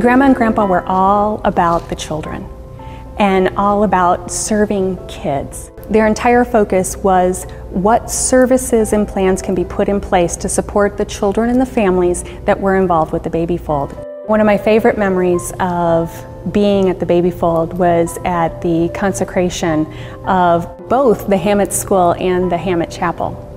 Grandma and Grandpa were all about the children and all about serving kids. Their entire focus was what services and plans can be put in place to support the children and the families that were involved with the baby fold. One of my favorite memories of being at the baby fold was at the consecration of both the Hammett School and the Hammett Chapel.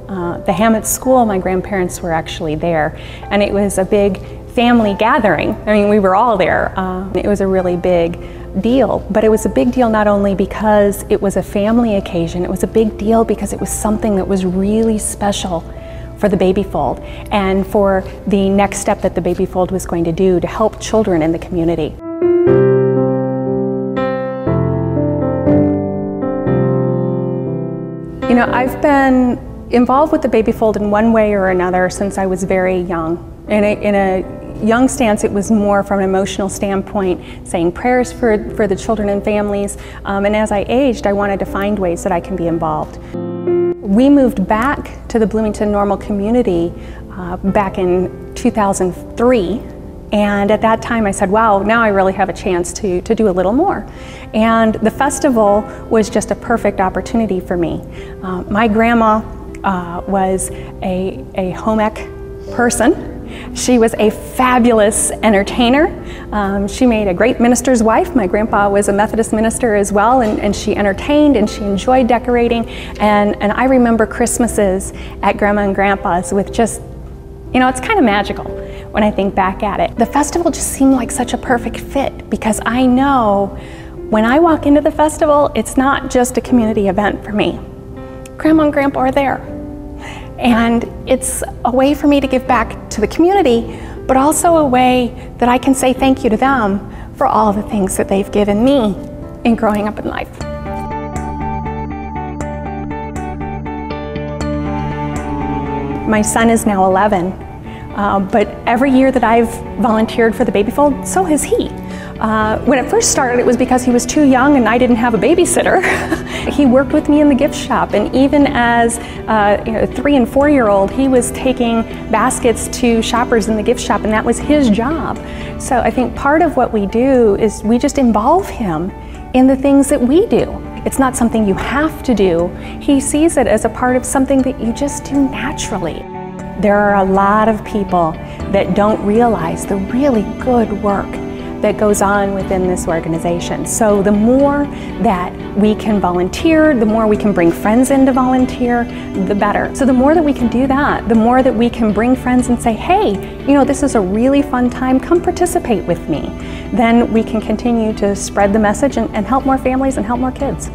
The Hammett School, my grandparents were actually there, and it was a big family gathering. I mean, we were all there. It was a really big deal, but it was a big deal not only because it was a family occasion, it was a big deal because it was something that was really special for the baby fold and for the next step that the baby fold was going to do to help children in the community. You know, I've been involved with the baby fold in one way or another since I was very young. In a young stance, it was more from an emotional standpoint, saying prayers for the children and families. And as I aged, I wanted to find ways that I can be involved. We moved back to the Bloomington Normal community back in 2003. And at that time I said, wow, now I really have a chance to do a little more. And the festival was just a perfect opportunity for me. My grandma was a home ec person. She was a fabulous entertainer. She made a great minister's wife. My grandpa was a Methodist minister as well, and she entertained and she enjoyed decorating. And I remember Christmases at Grandma and Grandpa's with just, you know, it's kind of magical when I think back at it. The festival just seemed like such a perfect fit because I know when I walk into the festival, it's not just a community event for me. Grandma and Grandpa are there. And it's a way for me to give back to the community, but also a way that I can say thank you to them for all the things that they've given me in growing up in life. My son is now 11, but every year that I've volunteered for the baby fold, so has he. When it first started, it was because he was too young and I didn't have a babysitter. He worked with me in the gift shop, and even as a 3- and 4-year-old, he was taking baskets to shoppers in the gift shop, and that was his job. So I think part of what we do is we just involve him in the things that we do. It's not something you have to do. He sees it as a part of something that you just do naturally. There are a lot of people that don't realize the really good work that goes on within this organization. So the more that we can volunteer, the more we can bring friends in to volunteer, the better. So the more that we can do that, the more that we can bring friends and say, hey, you know, this is a really fun time, come participate with me. Then we can continue to spread the message and help more families and help more kids.